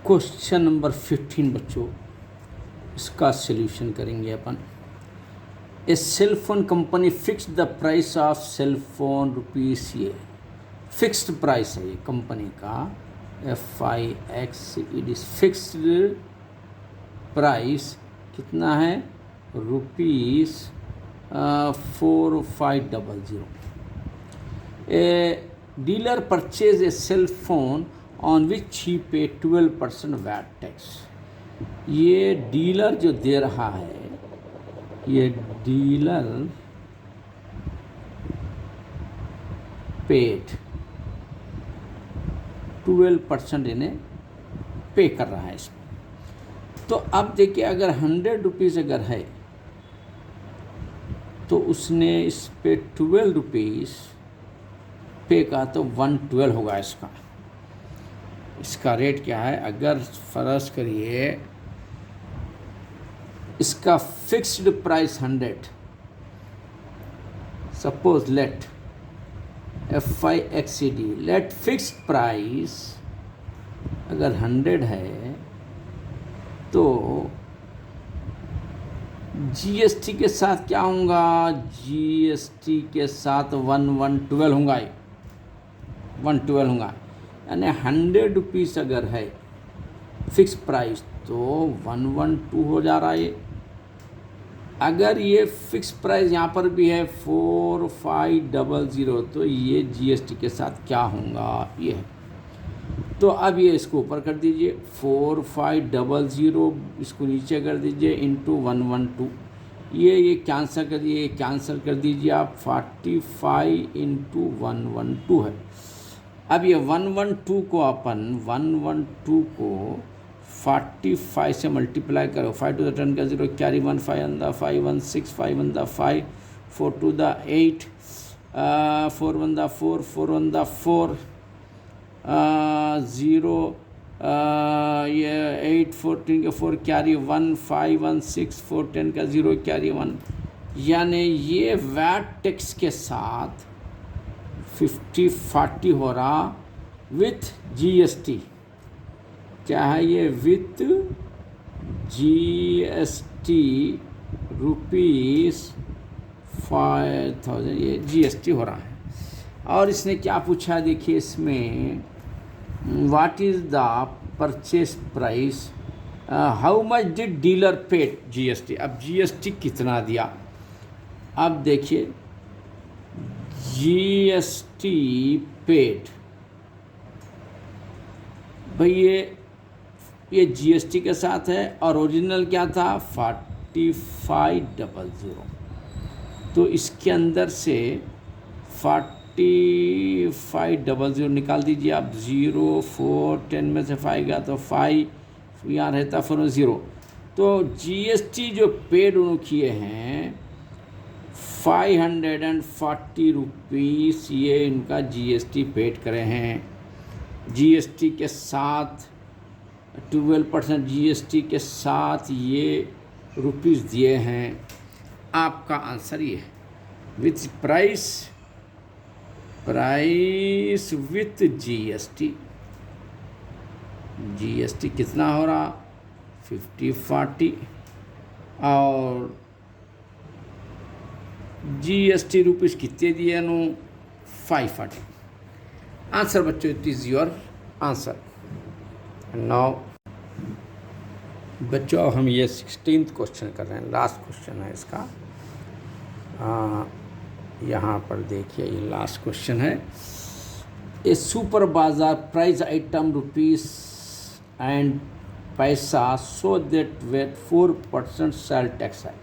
Question number 15 बच्चों, इसका solution करेंगे अपन। A cell phone company fix the price of cell phone rupees, ये फिक्स्ड प्राइस है ये कंपनी का, FIX फिक्स्ड प्राइस कितना है, ₹4500। A dealer purchase a cell phone on which he pay 12% VAT tax. ये डीलर जो दे रहा है, ये डीलर पेड 12% इन्हें पे कर रहा है इसमें। तो अब देखिए, अगर 100 रुपीज़ अगर है तो उसने इस पे 12 रुपीज़ पे का, तो 112 होगा इसका। इसका रेट क्या है, अगर फर्ज करिए इसका fixed price 100, suppose let FIXD, let fixed price अगर 100 है तो GST के साथ क्या होगा, GST के साथ 1112 होगा, 112 होगा। यानी 100 रुपीज़ अगर है फिक्स प्राइस तो 112 हो जा रहा है ये। अगर ये फिक्स प्राइस यहाँ पर भी है 4500, तो ये GST के साथ क्या होगा, ये है। तो अब ये इसको ऊपर कर दीजिए, 4500 इसको नीचे कर दीजिए इंटू 112, ये कैंसिल कर दीजिए, कैंसिल कर दीजिए आप, 45 इंटू 112 है। अब ये 112 को अपन 45 से मल्टीप्लाई करो, 5 to the 10 का 0, carry 1, 5 on the 5, 1 6, 5 on the 5, 4 to the 8, 4 on the 4, 4 on the 4, 0, ये 8 14 का 4, कैरी 1, 5 1 6, 4 10 का 0, कैरी 1। यानी ये वैट टैक्स के साथ 50-40 हो रहा विथ GST। क्या है ये, विथ GST ₹5000, ये GST हो रहा है। और इसने क्या पूछा, देखिए इसमें, what is the purchase price, how much did dealer paid GST। अब GST कितना दिया, अब देखिए GST पेड, भाई ये GST के साथ है और ओरिजिनल क्या था 4500, तो इसके अंदर से 4500 निकाल दीजिए आप, 0 4 10 में से 5 गया तो 5 यहाँ रहता 4 0। तो GST जो पेड उन्होंने किए हैं 540 रुपीज़, ये इनका GST पेड करे हैं। GST के साथ 12% GST के साथ ये रुपीज़ दिए हैं। आपका आंसर ये है, विथ प्राइस विथ GST कितना हो रहा 50-40, और GST रुपीज़ कितने दिए नो 540। आंसर बच्चों, it is your answer. Now बच्चों, हम ये 16th क्वेश्चन कर रहे हैं, लास्ट क्वेश्चन है इसका। यहाँ पर देखिए, ये लास्ट क्वेश्चन है। A super bazaar price item rupees and paisa so that weight 4% sale tax है,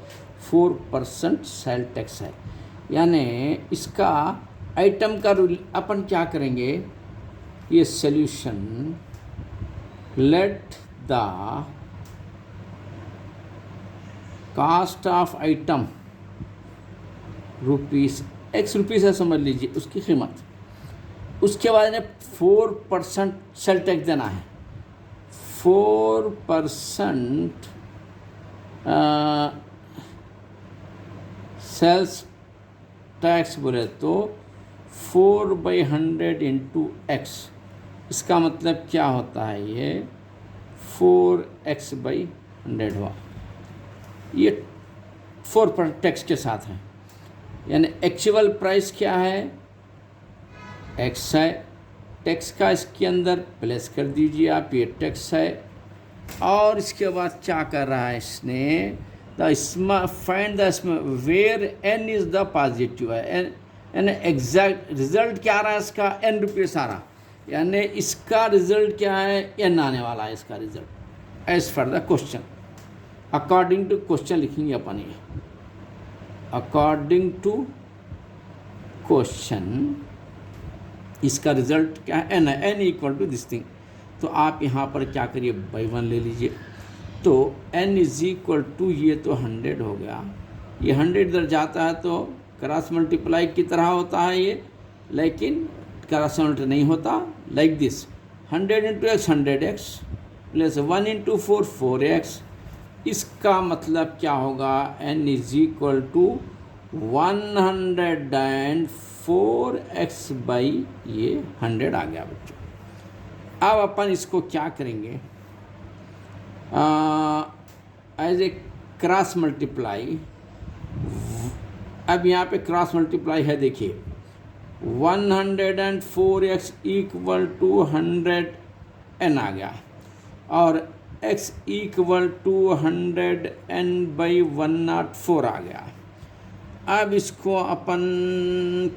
4% सेल टैक्स है। यानी इसका आइटम का अपन क्या करेंगे, ये solution, let the cost of item rupees X rupees है, समझ लीजिए उसकी कीमत, उसके बाद इन्हें 4% सेल टैक्स देना है। 4% सेल्स टैक्स बोले तो 4/100 इंटू X, इसका मतलब क्या होता है, ये 4x/100 हुआ। ये 4 पर टैक्स के साथ है, यानी एक्चुअल प्राइस क्या है, x है, टैक्स का इसके अंदर प्लेस कर दीजिए आप, ये टैक्स है। और इसके बाद क्या कर रहा है इसने, find the where n is the positive है, यानी एग्जैक्ट रिजल्ट क्या आ रहा है इसका, n रुपीस आ रहा, यानी इसका रिजल्ट क्या है, n आने वाला है इसका result as for the question, according to question लिखेंगे अपन ये, अकॉर्डिंग टू क्वेश्चन इसका रिजल्ट क्या है, n है, n equal to this thing. तो आप यहाँ पर क्या करिए, by 1 ले लीजिए, तो n इज इक्वल टू, ये तो 100 हो गया, ये 100 इधर जाता है तो क्रॉस मल्टीप्लाई की तरह होता है ये, लेकिन क्रॉस मल्टीप्लाई नहीं होता, like this 100 into X 100x plus 1 into 4 4x। इसका मतलब क्या होगा, n is equal to 104x by ये 100 आ गया बच्चों। अब अपन इसको क्या करेंगे, एज ए क्रॉस मल्टीप्लाई, अब यहाँ पे क्रॉस मल्टीप्लाई है, देखिए 104x इक्वल टू 100n आ गया, और x इक्वल टू 100n/104 आ गया। अब इसको अपन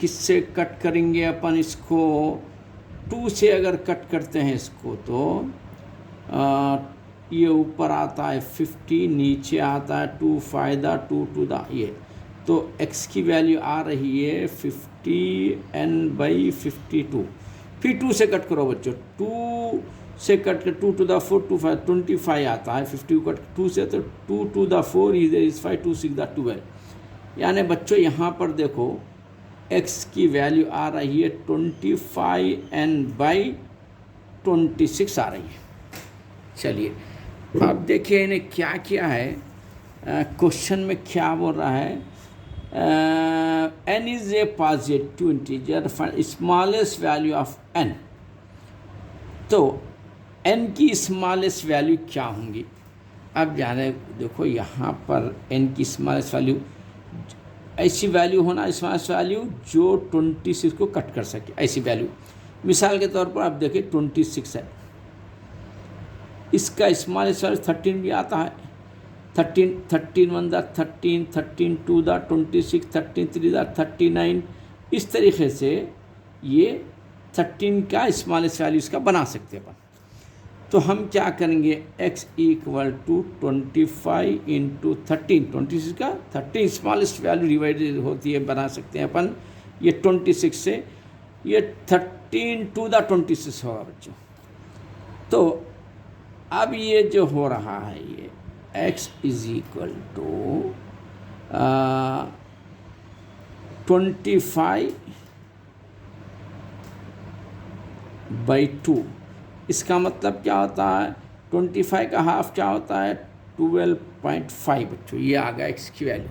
किससे कट करेंगे, अपन इसको 2 से अगर कट करते हैं इसको तो ये ऊपर आता है 50, नीचे आता है 2 फायदा 2 टू द ये, तो x की वैल्यू आ रही है 50n/52। फिर 2 से कट करो बच्चों, 2 से कट कर 2 टू द 4 2 5 25 आता है, 50 कट 2 से तो 2 टू द 4 इज 5 2 6 द 12। यानी बच्चों यहाँ पर देखो x की वैल्यू आ रही है 25n/26 आ रही है। चलिए अब देखिए इन्हें क्या किया है, क्वेश्चन में क्या बोल रहा है, n is a positive integer, smallest value of n। तो n की स्मॉलेस्ट वैल्यू क्या होंगी, अब जाने देखो यहाँ पर n की स्मॉलेस्ट वैल्यू, ऐसी वैल्यू होना स्मॉलेस्ट वैल्यू जो 26 को कट कर सके, ऐसी वैल्यू। मिसाल के तौर पर आप देखिए 26 है, इसका स्मॉलेस्ट वैल्यू 13 भी आता है, 13 1 द 13 13 2 द 26 13 3 द 39। इस तरीके से ये 13 का स्मॉलेस्ट वैल्यू इसका बना सकते हैं अपन। तो हम क्या करेंगे, x इक्वल टू 25 इंटू 13, 26 का 13 स्मॉलेस्ट वैल्यू डिवाइडेड होती है, बना सकते हैं अपन ये 26 से, ये 13 टू द 26 होगा बच्चों। तो अब ये जो हो रहा है ये x इज इक्वल टू 25/2। इसका मतलब क्या होता है, 25 का हाफ क्या होता है 12.5 बच्चों, ये आ गया x की वैल्यू।